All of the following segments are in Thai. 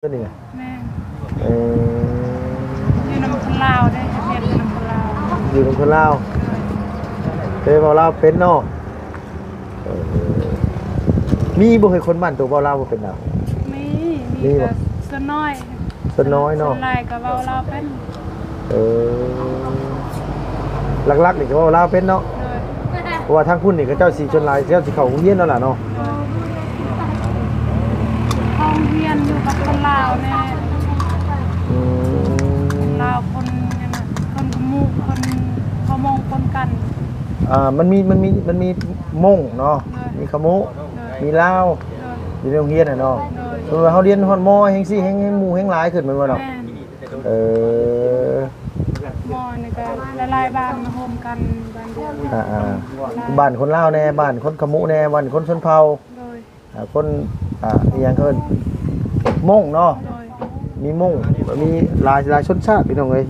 ก็นี่ไงแม่เออยู่น้ำคนลาวได้เรียนอยู่น้ำคนลาวอยู่ตรงคนลาวเบาลาวเป็นเนาะมีบ่เคยคนบ้านตัวเบาลาวบ่เป็นเนาะมีแต่ส่วนน้อยส่วนน้อยเนาะส่วนหลายก็เว้าลาวเป็นหลักๆนี่ก็เว้าลาวเป็นเนาะเพราะว่าทางพุ่นนี่ก็เจ้าสิชนหลายเจ้าสิเข้าโรงเรียนนั่นล่ะเนาะห้องเรียนอยู่กับคนลาวแน่ลาวคนนั่นน่ะคนขมูคนเขามองคนกันมันมีมงเนาะมีขมุมีลาวอยู่ในโรงเรียนน่ะเนาะสมมุติว่าเฮาเรียนฮอดมอแฮงซี่แฮงหมู่แฮงหลายขึ้นแม่นบ่เนาะมอนี่ก็หลายๆบ้านมาโฮมกันบ้านเดียวบ้านคนลาวแน่บ้านคนขมุแน่บ้านคนชนเผ่าคนอีหยังเพิ่นมงเนาะมีมงมีหลายชนชาติพี่น้องเอ้ย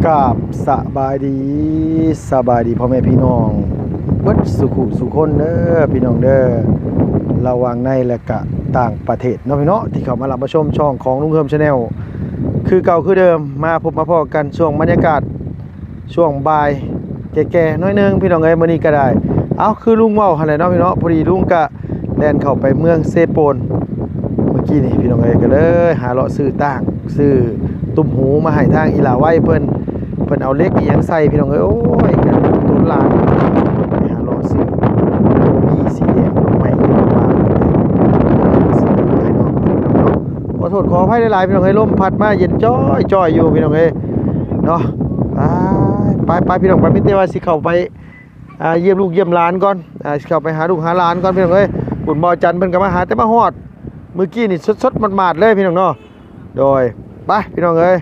กับสบายดีพ่อแม่พี่น้องเบิดสุคนเด้อพี่น้องเด้อระหว่างในและก็ต่างประเทศเนาะพี่เนาะที่เข้ามารับชมช่องของลุงเฮิมชาแนลคือเก่าคือเดิมมาพบมาพอกันช่วงบรรยากาศช่วงบ่ายแก่ๆน้อยนึงพี่น้องเอ้ยมื้อนี้ก็ได้เอาคือลุงเว้าหั่นแหละเนาะพี่เนาะพอดีลุงก็แล่นเข้าไปเมืองเซโปนเมื่อกี้นี่พี่น้องเอ้ยก็เลยหาเลาะซื้อตุ้มหูมาให้ทางอีหลาไว้เพิ่นเอาเล็กอีหยังใส่พี่น้องเอ้ยโอ้ยกันต้นลานไปหาเลาะซื้อมีสีแดงใหม่ขึ้นมาสีไอ้น้องเนาะขอโทษขออภัยหลายๆพี่น้องเอ้ยลมพัดมาเย็นจ้อยอยู่พี่น้องเอ้ยเนาะไปพี่น้องไปมิเตว่าสิเข้าไปเยี่ยมลูกเยี่ยมหลานก่อนสิเข้าไปหาลูกหาหลานก่อนพี่น้องเอ้ยบุญบ่จันทร์เพิ่นก็มาหาแต่มาฮอดเมื่อกี้นี่สดๆหมาดๆเลยพี่น้องเนาะโดยไปพี่น้องเอ้ย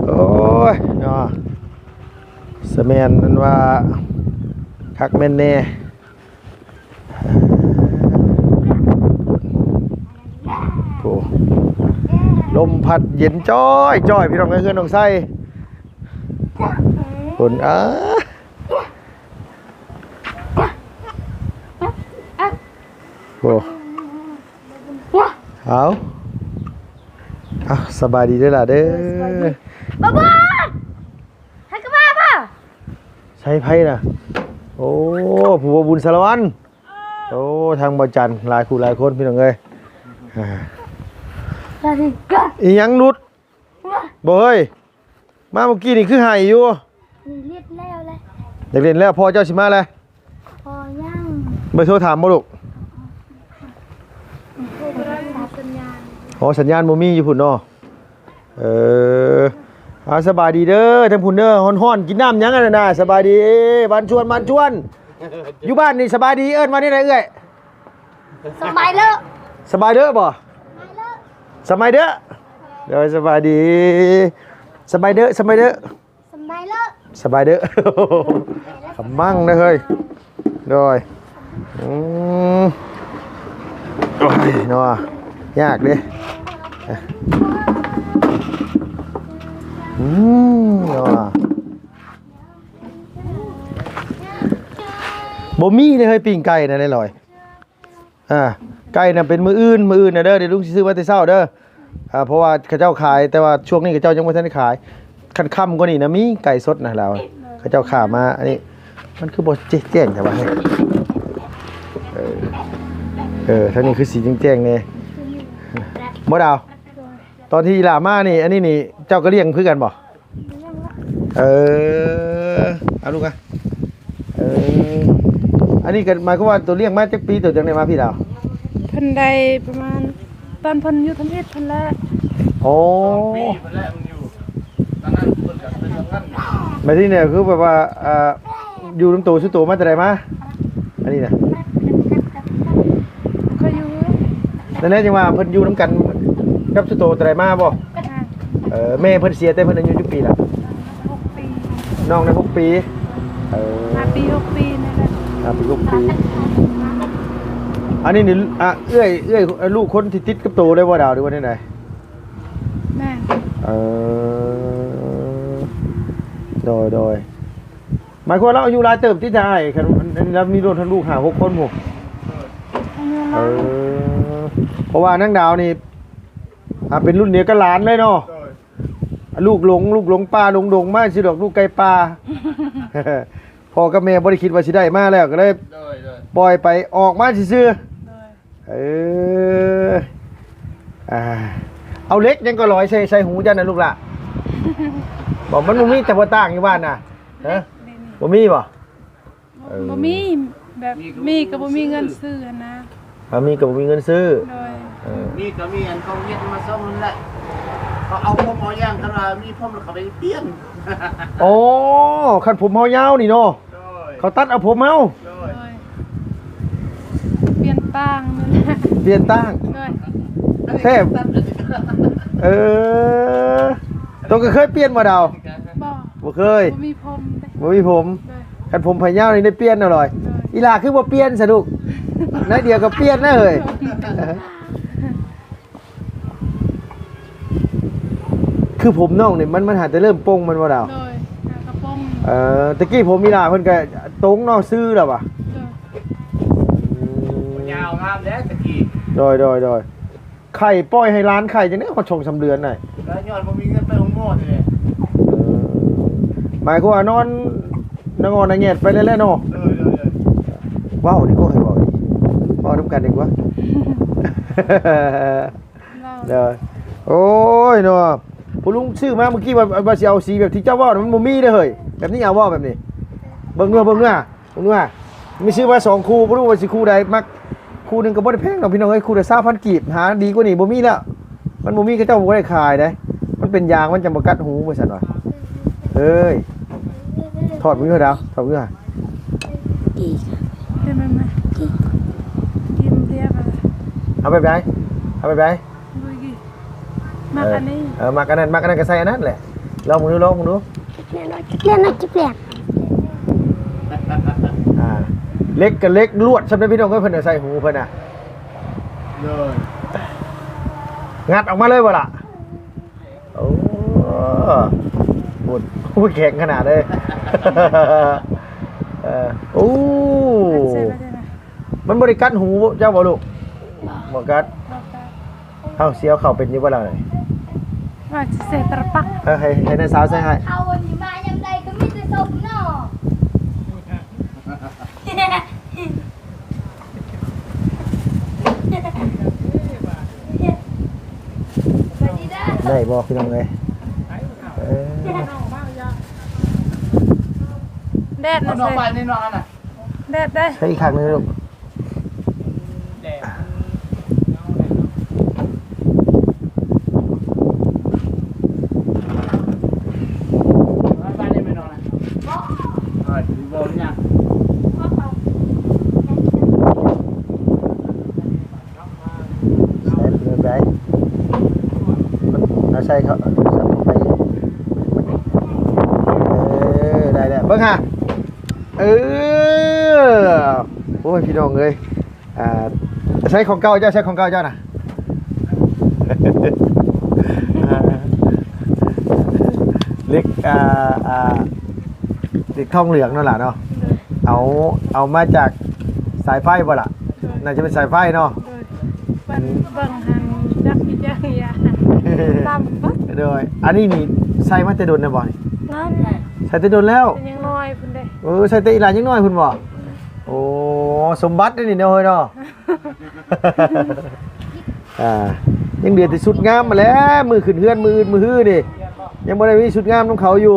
โอ้ยเนาะสแมนนั่นว่าคักแม่นแน่โอ้ลมพัดเย็นจ้อยพี่น้องเอ้ยเฮือนน้องไส้คนโอ้เอาสบายดีด้วยล่ะเด้อบ้าให้กระมาป่ะใช้ไพ่น่ะโอ้ผู้บุญสารวัตรโอ้ทางบ่จันหลายคู่หลายคนพี่น้องเอ้ยอีหยังนุดบ่เฮ้ยมาเมื่อกี้นี่คือไห้อยู่เรียนแล้วเลยอยากเรียนแล้วพอเจ้าสิมาเลยพอยังไปโทรถามบ่ลูกสัญญาณบ่มีอยู่พุ่นเนาะสบายดีเด้อทั้งพุ่นเด้อฮ้อนๆกินน้ำยังกันน่ะสบายดีบ้านชวนอยู่บ้านนี่สบายดีเอิ้นมาได้ไดเอ้ยสบายเด้อบ่สบายเด้อเดี๋ยวสบายดีสบายเด้อขำมั่งนะเฮ้ยโดยโอ้ยเนาะยากเด้เนาะบ่มีเลยเฮ้ยปิ้งไก่นะได้ลอยไก่น่ะเป็นมื้ออื่นน่ะเด้อเดี๋ยวลุงสิซื้อไว้แต่เช้าเด้อเพราะว่าเขาเจ้าขายแต่ว่าช่วงนี้เขาเจ้ายังบ่ทันได้ขายคันค่ำกว่านี้นะมีไก่สดนะแล้วเขาเจ้าขามาอันนี้มันคือบ่แจ้งแต่ว่าทั้งนี้คือสีแจ้งๆนี่บ่ดาวตอนที่ลามานี่อันนี้นี่เจ้าก็เลี้ยงคือกันบ่เอาลูกอันนี้ก็หมายความว่าตัวเลี้ยงมาจักปีตัวจังได๋มาพี่ดาวเพิ่นได้ประมาณตอนเพิ่นอยู่ทำเฮ็ดเพิ่นละโอ้แบบนี้เนี่ยคือแบบว่าอยู่น้ำตัวชื่อตัวมาแต่ไหนมาอันนี้นะก็อยู่นั่นแหละจังว่าเพิ่นอยู่น้ำกันกับชื่อตัวแต่ไหนมาบ่แม่เพิ่นเสียแต่เพิ่นอายุกี่ปีล่ะ6 ปีน้องได้6 ปี5 ปี 6 ปีนี่แหละ5 ปี 6 ปี อันนี้นี่เอื้อยลูกคนที่ติดกับโตได้บ่ดาวหรือว่าได แม่ โดยหมายความว่าเราอายุหลายเติบที่จะให้คันแล้วมีรถทั้งลูก5 6คนหมู่เพราะว่านังดาวนี่เป็นรุ่นเดียวกับหลานเลยเนาะลูกหลงป่าหลงดงมาสิดอกลูกไก่ป่า พ่อกับแม่บ่ได้คิดว่าสิได้มาแล้วก็เลยปล่อยไปออกมาซื่อเอาเล็กยังก็ร้อยใส่หูจันนะลูกล่ะ บอกมันบ่มีแต่บ่ต่างอยู่บ้านน่ะฮะบ่มีบ่ บ่มีแบบมีก็บ่มีเงินซื้อนะ มีก็บ่มีเงินซื้อ โดย มีก็มีอันเขาเย็ดมาซ่อมนั่นแหละเขาเอาพมเอาย่างกันมามีพมแล้วเขาไปเปลี่ยน โอ้คันผมเฮายาวนี่เนาะเขาตัดเอาผมเฮา โดยเปลี่ยนตังนั่นแหละ เปลี่ยนตั้ง โดย แทบตัวก็เคยเปลี่ยนบ่ดาว บ่ บ่เคย บ่มีผมเด้ บ่มีผม โดย คันผมพะยาวนี่ได้เปลี่ยนเอาหน่อยอีหล่าคือบ่เปลี่ยนซะลูกน้อยเดียวก็เปลี่ยนนะเฮ้ยคือผมน้องนี่มันหาแต่เริ่มโป่งมันบ่ดาว โดยกระโปรง ตะกี้ผมมีหล่าเพิ่นก็ตรงเนาะซื้อแล้วว่ะ ยาวงามแล้วตะกี้ โดยไข่ปล่อยให้ร้านไข่จังได๋เขาชงสำเดือนน่ะ แล้วย้อนบ่มีเงินไปห้องหมอเลย หมายความว่านอนนงอนนางแงดไปเรื่อยๆเนาะ เลย ว้าวนี่ก็ให้บอกดิว้าวน้ำกันดีกว่า เรา เด้อโอ้ยเนาะผู้ลุงชื่อมาเมื่อกี้ว่าสิเอาสีแบบที่เจ้าว่ามันบ่มีเด้อเฮ้ยแบบนี้เอาว่าแบบนี้เบิ่งมีชื่อว่า2คู่บ่รู้ว่าสิคู่ใดมักคู่หนึงก็บ่ได้แพงดอกพี่น้องเอ้ยคู่ละ20,000กีบหาดีกว่านี้บ่มีแล้วมันบ่มีเขาเจ้าบ่ได้ขายเด้มันเป็นยางมันจะบ่กัดหูว่าซั่นว่าเอ้ยถอดมือดาวถอดมือ เป็นไหมกินเรียบอะไร เอาไป ดูกี่มาอันนี้ มากันนั้นก็ใส่อันนั้นแหละลองมึงดู เล่นน้อยจิบแหลก เล็กกับเล็กลวดสำหรับพี่น้องก็เพิ่นใส่หูเพิ่นน่ะ เลย งัดออกมาเลยบ่ล่ะโอ้หมดแข็งขนาดเลยโอ้ ใส่ไปได้ไหม มันบริกัดหูเจ้าบ่ลูกบ่กัด บอกได้ เอ้าเสียวเข้าเป็นอยู่บ่ล่ะเลย ว่าจะใส่ตะปัก ให้นายสาวใส่ให้ เอาอันนี้มายังไงก็มีแต่ศพเนาะ ได้บ่พี่น้องเอ้ย แดด มั นะ นออกไป ใส่ นี่น้องน่ะ แดดได้ ใช้อีกครั้งหนึงลูก แดดไปนี่ไม่น้องน่ะบ่เนี่ย ใส่เพื่อไปเอาใส่เขาสับไปได้เบิ่งฮะโอ้ยพี่น้องเอ้ยใช้ของเก่าเจ้าใช้ของเก่าเจ้าน่ะ เล็กเล็กทองเหลืองนั่นแหละเนาะเอามาจากสายไฟบ่ล่ะน่าจะเป็นสายไฟเนาะ เป็นเบิ่งหันจักพี่จักยาตามบัด โดยอันนี้นี่ใส่มาแต่โดนนะบ่นี่ นั่น ใส่แต่โดนแล้ว เป็นยังน้อยพุ่นเด้ ใส่แต่อีหลานยังน้อยคุณบ่โอ้สมบัตินี่เนาะเฮ้ยเนาะ ยังเดือดที่สุดงามมาแล้วมือขึ้นเฮือนมืออื่นมือฮื้อนี่ยังบ่ได้มีชุดงามของเขาอยู่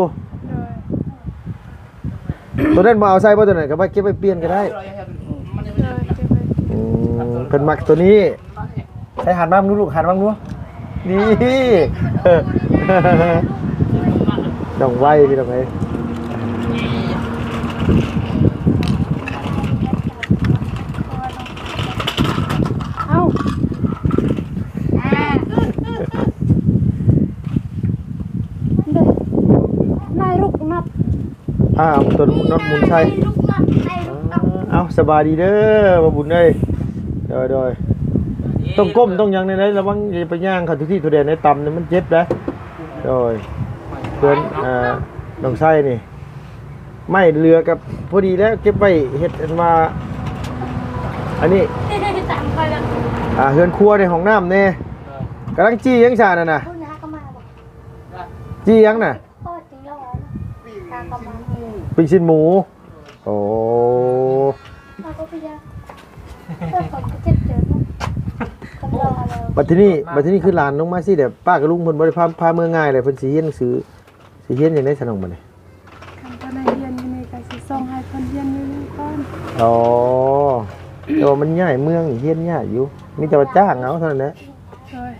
โดย ตัวนั้นบ่เอาใส่บ่ตัวนั้นก็ไปเก็บไปเปลี่ยนก็ได้ มันยัง โดยเก็บไว้ เพิ่นมักตัวนี้ใช้หันมาดูลูกหันมาดูนี่ ดองไว้พี่ดองไว้ เอ้านายรุกนับ ตัวน็อตหมุนใส่ ลูกนัดไอ้ลูกนัด เอาสบายดีเด้อบ่บุญเอ้ย โดยต้องก้มต้องหยังในนั้นระวังอย่าไปย่างเขาทุกที่ทุเรียนในตำนี่มันเจ็บนะโดยเพื่อนน้องไส้นี่ไม่เรือกับพอดีแล้วเก็บไว้เฮ็ดอันมาอันนี้ ตามไปแล้ว เฮือนครัวในห้องน้ำเนี่ยกำลังจี้ยังชาน่ะนะ คุณน้าก็มาบอก จี้ยังน่ะ พ่อจริงแล้วตาก็มา ปิ้งชิ้นหมูโอ้ พ่อก็ไปยังเพื่อนผมก็เจ็บเจอแล้วคนรอเรา บัดที่นี่คือหลานลงมาสิเดี๋ยวป้ากับลุงเพิ่นบ่ได้พาเมืองง่ายเลยเพิ่นสิเรียนหนังสือสิเรียนอย่างได้สนองบัดนี้ คำก็ในเรียนอยู่ในก็สิส่งให้เพิ่นเรียนอยู่นี่ก่อน อ๋อแต่ว่ามันง่ายเมืองนี่เรียนยากอยู่มีแต่ว่าจ้างเอาเท่านั้นแหละ โดย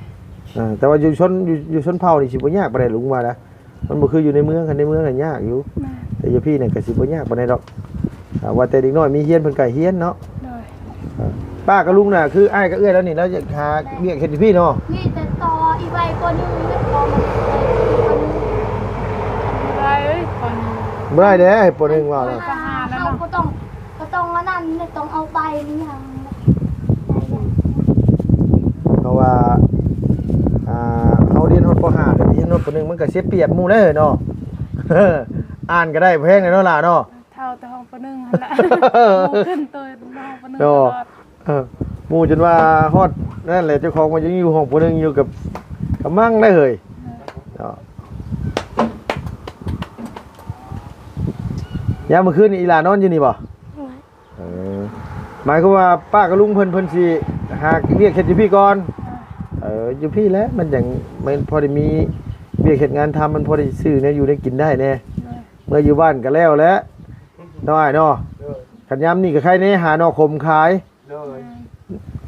แต่ว่าอยู่ชนเผ่านี่สิบ่ยากปานใดลุงว่านะมันบ่คืออยู่ในเมืองคันในเมืองน่ะยากอยู่ แม่ แต่อยู่พี่เนี่ยก็สิบ่ยากปานใดดอกว่าแต่เด็กน้อยมีเรียนเพิ่นก็เรียนเนาะ โดย ป้ากับลุงน่ะคืออ้ายกับเอื้อยแล้วนี่แล้วจะหาเวียกเฮ็ดให้พี่เนาะ มีแต่ต่ออีไวคนนึงไม่พอมัน ได้เอ้ยคน บ่ได้เด้ให้ปนหนึงว่าแล้ว เขาก็ต้องอันนั้นเนี่ยต้องเอาไปนี่ยัง เพราะว่าเฮาเรียนฮอดป .5 แต่เรียนฮอดป .1 มันก็เสียเปรียบหมู่เด้อเนาะ อ่านก็ได้แพงเลยเนาะล่ะเนาะ เท่าแต่ห้องปะนึงหั่นแหละโตขึ้นตัวห้องปะนึงต เนาะ ลอด หมู่จนว่าฮอดนั่นแหละเจ้าของมันยังอยู่ห้องป .1 อยู่กับมั่งได้เฮ้ยเนาะยามมื้อคืนนี่อีหลานอนอยู่นี่บ่หมายความว่าป้ากับลุงเพิ่นสิหาเรียกเฮ็ดอยู่พี่ก่อนอยู่พี่แล้วมันอย่างมันพอได้มีเวียกเฮ็ดงานทำมันพอได้ซื้อเนี่ยอยู่ได้กินได้แน่ โดย เมื่ออยู่บ้านก็แล้วแหล้วน้อยเนาะขันยำนี่ก็ใครนี่หาหนอคมขาย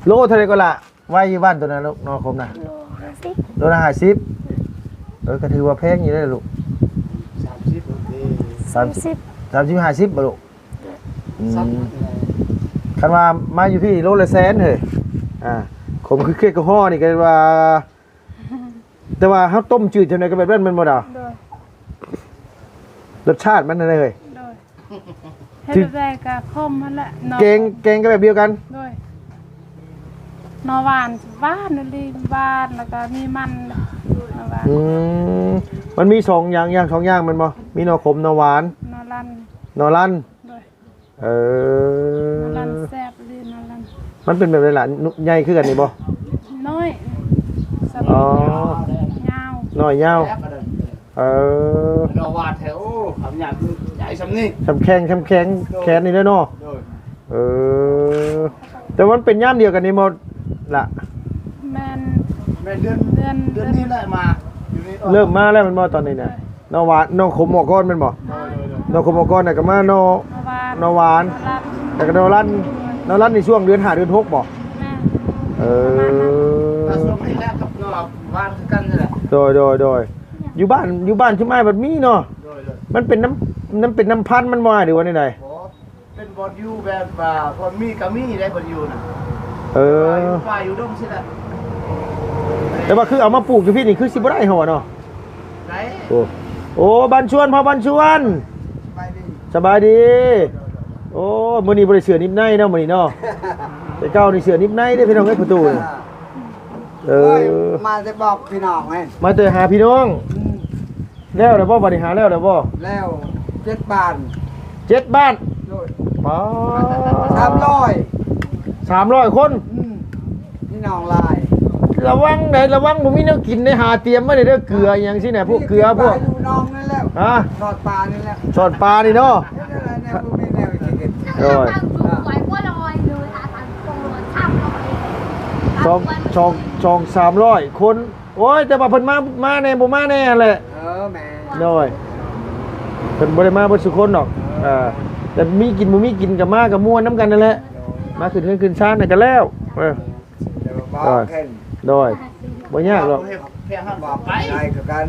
โลเท่าไรก็ละไว้อยู่บ้านตัวนั้นลูกหนอคมนะโลละ50ก็ถือว่าแพงอยู่ได้ลูก30 50บ่ลูกคันว่ามาอยู่พี่โลละแสนเฮ้ยขมคือเค้กกระห้อนี่ก็ว่า แต่ว่าเฮาต้มจืดจังไดก็แบบนั้นมันบ่ดอก โดย รสชาติมันนั่นเลย โดยเฮ็ดได้ก็คมหั่นแหละนอ เกงก็แบบเดียวกัน โดยนอหวานนั่นลีหวานแล้วก็มีมันนอหวาน มันมี2อย่าง2อย่างมันบ่มีหนอขมหนอหวาน นอลัน หนอลั่น โดย น นอลันแซ่บลีนอลัน มันเป็นแบบไรล่ะใหญ่คือกันนี่บ่ น้อยส อ๋อ ยาว น้อยยาว เราวาดแถวคำหยาบใหญ่สำนี่ แข็งแขนนี่เด้อเนาะแต่มันเป็นย่ามเดียวกันนี่หมดล่ะ แม่น แม่เดือนนี้แหละมาอยู่นี่ เริ่มมาแล้วมันบ่ตอนนี้น่ะหนอหวานหนอขมหมอก้อนแม่นบ่หนอขมหมอก้อนน่ะก็มาหนอ นอหวาน หนอหวาน ลัน แต่ก็หนอลั่นในช่วงเดือน5เดือน6บ่ แม่ ถ้าช่วงนี้แหละกับนอกบ้านคือกันนี่แหละ โดยอยู่บ้านที่ไม้แบบมีเนาะมันเป็นน้ำพันธุ์มันบ่หรือว่าได เป็นบอลยูแบบว่าบอลมีกับมีได้บอลยูน่ะฝ่ายอยู่ดงสิละ แต่ว่าคือเอามาปลูกอยู่พี่นี่คือสิบ่ได้หัวเนาะ ไหน โอ้บันชวนพ่อบันชวนสบายดีโอ้มื้อนี้บ่ได้เสือนิบในเนาะมื้อนี้เนาะแต่เก่านี่เสือนิบในเด้พี่น้องเอ้ยประตูนี่มาจะบอกพี่น้องไง มาแต่หาพี่น้องแล้วบ่บัดนี้หาแล้วบ่ แล้ว7 บาท 7 บ้าน โดย ป๋า 300 คน พี่น้องลาย ระวังบ่มีแนวกินได้หาเตรียมไว้เด้อเกลืออหยังสิเนี่ยพวกเกลือพวก อยู่น้องนั่นแล้ว ฮะ ทอดปลานี่แหละ สอดปลานี่เนาะ เนี่ยพวกนี้แนวกิน โอ้ย ตั้งสูงไว้ว่าลอยเลยตังตรงรถข้ามลอย 300 คนโอ้ยแต่ว่าเพิ่นมาแน่บ่มาแน่แหละ แม่ น้อยเพิ่นบ่ได้มาเบิดสุคนดอกแต่มีกินบ่มีกินก็มาก็ม่วนนํกันนั่นแหละมาขึ้นเฮือนขึ้นชานนั่นก็แล้วเดี๋ยวบอกเห็น โดยบ่ยากหรอก เพียงห้าม บอก ไป ไปกับกัน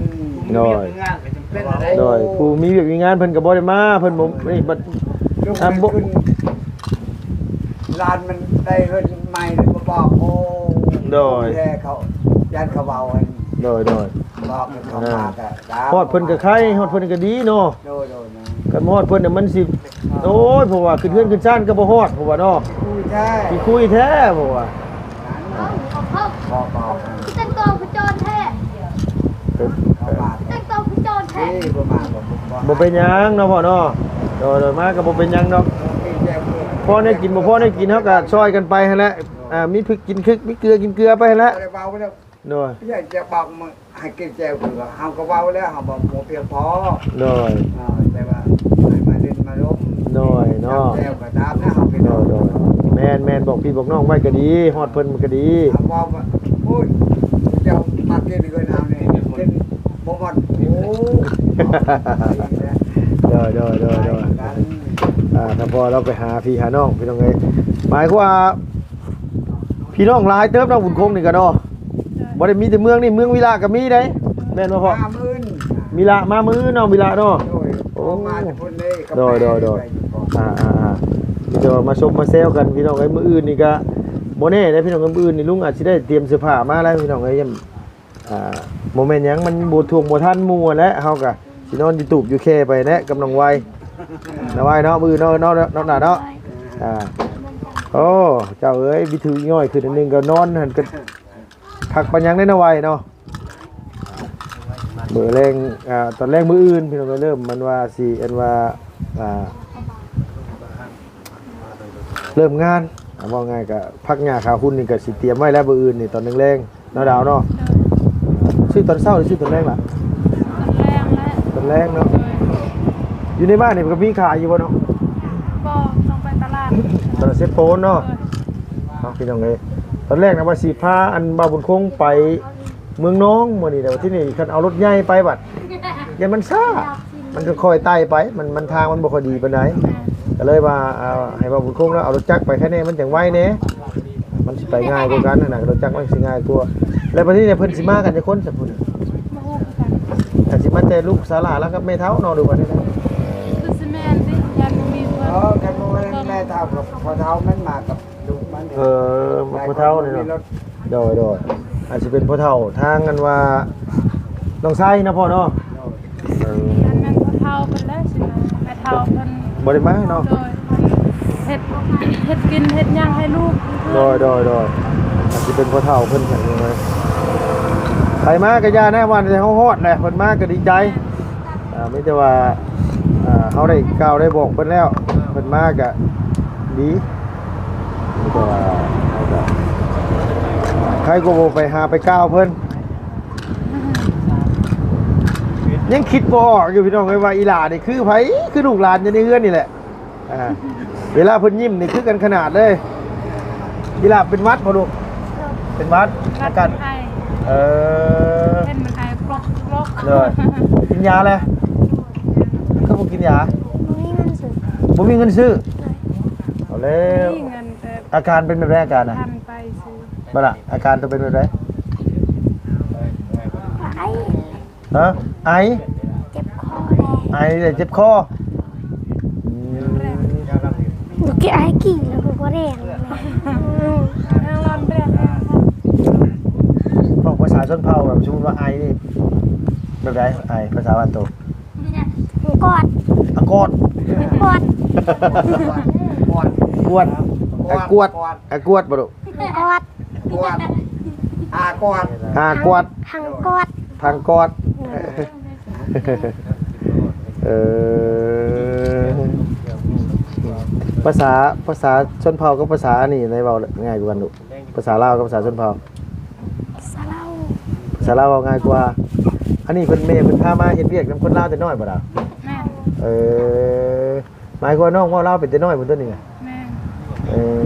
งานไปจำเป็นอะไร โดยผู้มีเวียกมีงานเพิ่นก็บ่ได้มาเพิ่นบ่นี่บัด ลูกมันขึ้นลานมันได้เงินใหม่มาบอกโอ้แค่เขายันเขาเบาอัน โดย บอกเขามากะ ฮอดเพิ่นก็ไข่ฮอดเพิ่นก็ดีเนาะ โดยนะ กันฮอดเพิ่นน่ะมันสิโอ้ยเพราะว่าขึ้นเฮือนขึ้นชานก็บ่ฮอดเพราะว่าเนาะ ผู้ แท้ ขี้คุยแท้บ่ว่า เอาเอาเข้า พอเบา พี่แต่งตัวผู้โจรแท้ ประมาณ แต่งตัวผู้โจรแท้ ที่ประมาณ บ่เป็นหยังเนาะพ่อเนาะโดยมาก็บ่เป็นหยังดอกพ่อได้กินบ่พ่อได้กินเฮาก็ช่วยกันไปหั่นแหละมีพริกกินพริกมีเกลือกินเกลือไปหั่นแหละ เบาแล้ว โดย อยากจะบอกมึงให้กินแจวเผือกเฮาก็เบาแล้วเฮาบอกหมูเพียงพอ โดย แต่ว่าให้มาเล่นมาล้ม โดยเนาะ แจวก็ตามนะเฮาไป โด โด ยโดยแม่นบอกพี่บอกน้องไว้ก็ดีฮอดเพิ่นมันก็ดี เฮาบอกว่าโอ้ยเจ้ามากินเงินเอานี่กินบ่หมดโอ้ โดยถ้าพอเราไปหาพี่หาน้องพี่น้องเอ้ยหมายความว่าพี่น้องหลายเติบเนาะบุญคงนี่ก็เนาะบ่ได้มีแต่เมืองนี่เมืองวิลาก็มีได้แม่นบ่พ่อ 50,000 มีละมามื้อเนาะวิลาเนาะ โอ้มาจากพุ่นเลย พี่จะมาชมมาแซวกันพี่น้องเอ้ยมื้ออื่นนี่ก็บ่แน่ได้พี่น้องมื้ออื่นนี่ลุงอาจสิได้เตรียมเสื้อผ้ามาแล้วพี่น้องเอ้ยบ่แม่นหยังมันบ่ทวงบ่ทันหมู่แล้วเฮาก็สินอนอยู่ตูบอยู่แค่ไปแนะกำลังไวนะไว้เนาะมื้อเนาะหน้าเนาะโอ้เจ้าเอ้ยวิถีย่อยขึ้นอันนึงก็นอนหั่นก็พักปัญญังได้นะไว้เนาะมื้อแรงตอนแรกมื้ออื่นพี่น้องก็เริ่มมันว่าสิอันว่าเริ่มงานว่าไงก็พักหญ้าขาวหุ้นนี่ก็สิเตรียมไว้แล้วมื้ออื่นนี่ตอนแรงๆเนาะดาวเนาะซื้อตอนเช้าหรือซื้อตอนแรงล่ะ ตอนแรงแล้วตอนแรงเนาะอยู่ในบ้านนี่มันก็มีขายอยู่บ่เนาะ ก็ต้องไปตลาด ตอนเซ็ตโฟนเนาะเอาพี่น้องเอ้ยตอนแรกนะว่าสิพาอันบาบุญคงไปเมืองน้องมื้อนี้แต่ว่าที่นี่คันเอารถใหญ่ไปบัดอย่ามันซ่ามันก็ค่อยไต่ไปมันทางมันบ่ค่อยดีปานใดก็เลยว่าเอาให้บาบุญคงแล้วเอารถจักรไปแค่นี้มันจังไวแหน่มันสิไปง่ายกว่ากันนั่นน่ะรถจักรมันสิง่ายกว่าแล้วบัดนี้เนี่ยเพิ่นสิมากันจักคนสักพุ่น มาฮู้กัน แต่สิมาแต่ลูกสาลาแล้วกับแม่เฒ่าเนาะดูว่านี่นะ คือสิแม่นดิยันมีเพิ่น กันแม่เท่ากับพ่อเท่ามันมากับลูกมัน พ่อเฒ่านี่เนาะโดยอาจสิเป็นพ่อเฒ่าทางกันว่าน้องไส้นะพ่อเนาะ ยันแม่นพ่อเฒ่าเพิ่นแล้วสินะแม่เฒ่าเพิ่น บ่ได้มาเนาะ โดยเฮ็ดกินเฮ็ดหยังให้ลูก โดยอาจจะเป็นพ่อเฒ่าเพิ่นอย่างไรใครมาก็ย่าแน่วันจะเฮาฮอดแหละเพิ่นมาก็ดีใจไม่แต่ว่าเฮาได้กล่าวได้บอกเพิ่นแล้วเพิ่นมาก็ดีไม่แต่ว่าเฮาก็ใครก็บ่ไปหาไปกล่าวเพิ่นยังคิดบ่ออกอยู่พี่น้องเอ้ยว่าอีหลานี่คือไผคือลูกหลานอยู่ในเฮือนนี่แหละเวลาเพิ่นยิ้มนี่คือกันขนาดเลยอีหลาเป็นวัดบ่ลูกเป็นวัดอากาศ ไอ เออ เห็นมันไอปลอกปลอก เลยกินยาเลยก็บ่กินยา มีเงินซื้อ บ่มีเงินซื้อเอาแล้ว มีเงินแต่ อาการเป็นแบบไรอาการนะ ทันไปซื้อ บ่ล่ะอาการตัวเป็นแบบไร ไอ้ ฮะไอ เจ็บคอเลย ไอเลยเจ็บคอ หนูแกไอ้กี่แล้วกูก็แรงเลย ทางร้อนไปแล้ว บอกภาษาชนเผ่าแบบสมมุติว่าไอนี่แบบไรไอภาษาบ้านโต หนูกอด อะกอด กอด กวดอะกวดอะกวดบ่ลูก กอด กวดกวด กวด ทางกอด ทางกอดภาษาชนเผ่ากับภาษานี่ในเว้าง่ายกว่ากันลูกภาษาลาวกับภาษาชนเผ่า สะเลา ภาษาลาวเอาง่ายกว่าอันนี้เพิ่นแม่เพิ่นพามาเฮ็ดเวียกนำคนลาวแต่น้อยบ่ล่ะ แม่ หมายความว่าน้องเว้าลาวเป็นแต่น้อยพุ่นตัวนี้ไง แม่ เออ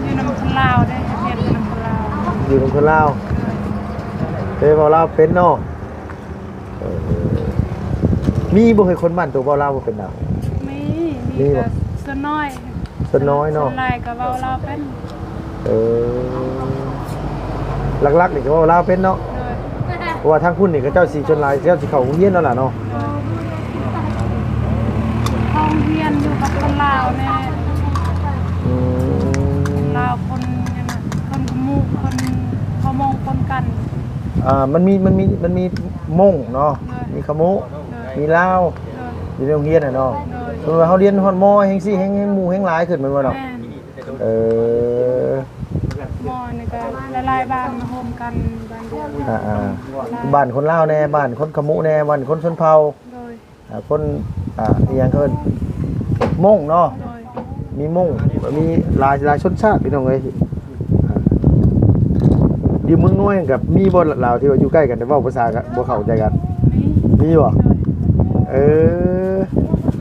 อยู่น้ำคนลาวได้เรียนน้ำคนลาว อยู่นำคนลาวเว้าลาวเป็นเนาะมีบ่เคยคนบ้านตัวเว้าลาวบ่เป็นดาว มีก็ส่วนน้อย ส่วนน้อยเนาะ ส่วนหลายก็เว้าลาวเป็น หลักๆนี่ก็เว้าลาวเป็นเนาะ โดย เพราะว่าทางพุ่นนี่ก็เจ้าสิชนหลายเจ้าสิเข้าโรงเรียนแล้วล่ะเนาะ ห้องเรียนอยู่กับคนลาวแน่ อืม ลาวคนยังไงคนขมูคนพอมองคนกัน มันมีมงเนาะมีขะมุมีลาว โดย อยู่ในโรงเรียนน่ะเนาะ โดย สมมุติว่าเฮาเรียนฮอดมอแฮงซี่แฮงหมู่แฮงหลายขึ้นแม่นบ่เนาะ แม่ อ เออ หมอนี่ก็หลายๆบ้านมาโฮมกันบ้านเดียว บ้านคนลาวแน่บ้านคนขมุแน่บ้านคนชนเผ่า โดย คนอีหยังเพิ่นม่งเนาะ โดย มีม่งมีหลายชนชาติพี่น้องเอ้ยอยู่เมืองน้อยกับมีบ่ลาวที่ว่าอยู่ใกล้กันแต่เว้าภาษากันบ่เข้าใจกัน นี่ มีบ่ โดย เออ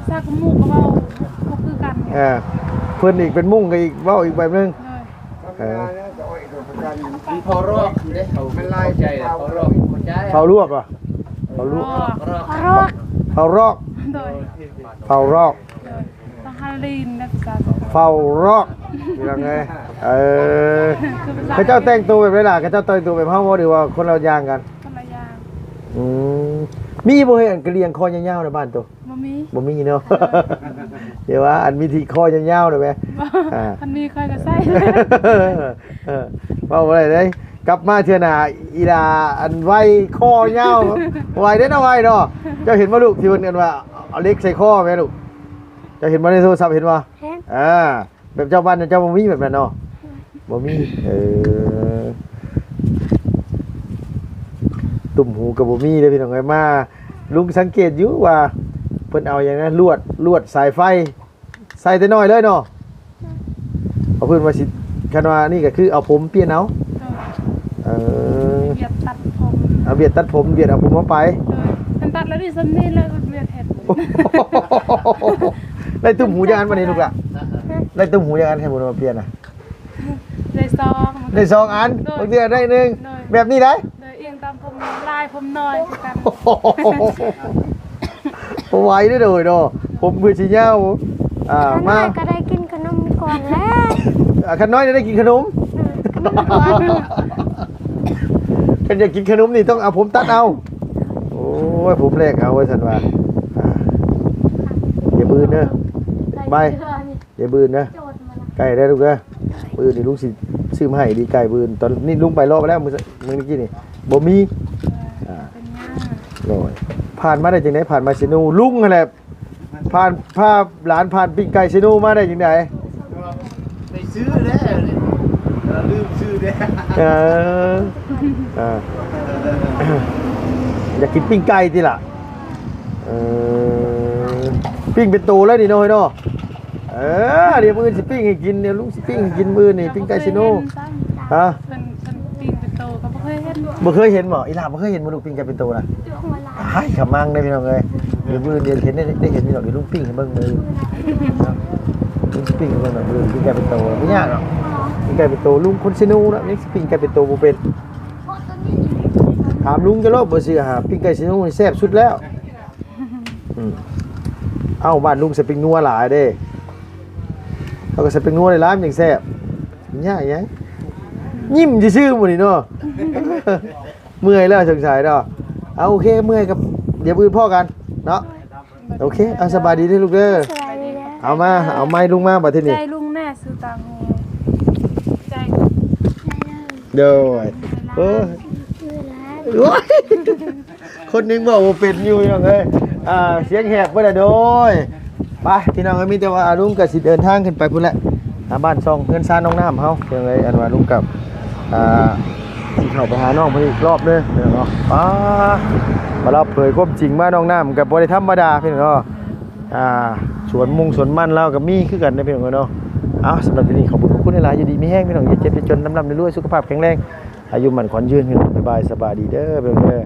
ซากหมู่ก็เว้าบ่คือกัน เพิ่นอีกเป็นมุ่งก็อีกเว้าอีกแบบนึง โดย มีพอรอกอยู่เด้เขาไม่ไล่ใจพอรอกคนใจ เผาลวกอ่ะเผาลวก รอก รอก เผารอก โดย เผารอก โดยต้องฮาลีนนะภาษา เฝ้ารอกมียังไงเขาเจ้าแต่งตัวแบบไรล่ะเขาเจ้าแต่งตัวแบบเฮาบ่หรือว่าคนเราย่างกัน คนละอย่าง อืมมีบ่เห็นกระเลียงคอยาวๆในบ้านตัว บ่มี บ่มีเนาะ เดี๋ยวว่าอันมีที่คอยาวๆได้ไหม อันนี้ค่อยก็ใส่ เว้าบ่ได้เด้กลับมาเทื่อหน้าอีลาอันไว้คอยาวไว้ได้อเนาะไว้เนาะเจ้าเห็นบ่ลูกที่เพิ่นกันว่าเอาเล็กใส่คอแม่ลูกเจ้าเห็นบ่ในโทรศัพท์เห็นบ่ เห็น แบบเจ้าบ้านเจ้าบ่มีแบบนั้นเนาะบ่มีตุ่มหูกับบ่มีเด้อพี่น้องเอ้ยมาลุงสังเกตอยู่ว่าเพิ่นเอาอย่างนั้นลวดสายไฟใส่แต่น้อยเลยเนาะเอาเพิ่นว่าสิคันว่านี่ก็คือเอาผมเปลี่ยนเอา โดยเหยียบตัดผม เอาเบียดตัดผมเบียดเอาผมมาไป โดยมันตัดแล้วดิซันนี่แล้วเวียดเห็ด ได้ตุ่มหูอย่างนั้นวันนี้ลูกละได้ตุ่มหูอย่างนั้นให้หมดมาเปลี่ยนน่ะ ได้ซอง ได้สองอันบางทีได้หนึ่งแบบนี้ได้ โดยเอียงตามผมลายผมน้อยคือกัน ผมไหวได้เลยเนาะผมเพื่อชี้เย้าฉัน มา ก็ได้กินขนมก่อนแล้ว ขันน้อยจะได้กินขนมขันอยากกินขนมนี่ต้องเอาผมตัดเอาโอ้ยผมแรกเอาไว้สันว่าอย่าบืนเนอะใบอย่าบืนนะ โจทย์มาละ ไก่ได้ลูกเด้อบืนนี่ลุงสิซื้อมาให้ดีไก่บืนตอนนี้ลุงไปรอบไปแล้วมือเมื่อกี้นี่บ่มี เป็นย่า โอ้ยผ่านมาได้จังได๋ผ่านมาซินูลุงนั่นแหละผ่านพาหลานผ่านปิ้งไก่ซินูมาได้จังได๋ ไปซื้อเด้ลืมซื้อเด้ เอออยากกินปิ้งไก่ติล่ะปิ้งเป็นตัวแล้วนี่น้อยเนาะเดี๋ยวมื้อสิปิ้งให้กินเดี๋ยวลุงสิปิ้งให้กินมื้อนี่ปิ้งไก่ซินูฮะ เป็นปีนเป็นโตก็บ่เคยเห็น บ่เคยเห็นบ่อีหล่าบ่เคยเห็นบ่ลูกปิ้งไก่เป็นตัวน่ะ หัวละ ให้ขมังได้พี่น้องเอ้ยเดี๋ยวมื้อเดี๋ยวเห็นได้เห็นพี่น้องเดี๋ยวลุงปิ้งให้เบิ่งเลยลุงปิ้งให้เบิ่งหน่อยลุงปิ้งไก่เป็นตัวไม่ยากหรอกปิ้งไก่เป็นตัวลุงคนซินูนะนี่ปิ้งไก่เป็นตัวบ่เป็น เพราะตัวนี้ ถามลุงจะรอบบ่เชื่อหาปิ้งไก่ซินูนี่แซ่บสุดแล้วเอ้าบ้านลุงใส่ปิ้งนัวหลายเด้เขาก็ใส่ปิ้งนัวในร้านอย่างแซ่บยากหยังยิ้มซื่อๆหมดนี่เนาะ เมื่อยแล้วสงสัยเนาะเอาโอเคเมื่อยกับเดี๋ยวอื่นพ่อกันเนาะโอเคเอาสบายดีเด้อลูกเด้อ สบายดีแล้ว เอาไม้ลุงมาบัดที ใจ นี้ ลุงแน่ซื้อตางหูใจ เด้อโอ้ย ชื่อร้าน โอ้ยคนหนึงบอกว่าเป็นอยู่พี่น้องเอ้ยเสียงแหบบ่ได้โดยไปพี่น้องเอ้ยมีแต่ว่าลุงก็สิเดินทางขึ้นไปพุ่นแหละบ้านช่องเพื่อนซ่านน้องน้ำเฮาเพียงไงอันว่าลุงกับสิเข้าไปหาน้องเพิ่นอีกรอบเด้อพี่น้องเนาะมาเราเผยความจริงมาน้องน้ำกับบ่ได้ธรรมดาพี่น้องเนาะสวนมุงสวนมันเรากับมีคือกันนะพี่น้องเนาะสำหรับที่นี่ขอบคุณหลายๆอยู่ดีมีแห้งพี่น้องอย่าเจ็บอย่าจนลำๆรวยๆสุขภาพแข็งแรงอายุมั่นขวัญยืนพี่น้องบ๊ายบายสบายดีเด้อพี่น้องเด้อ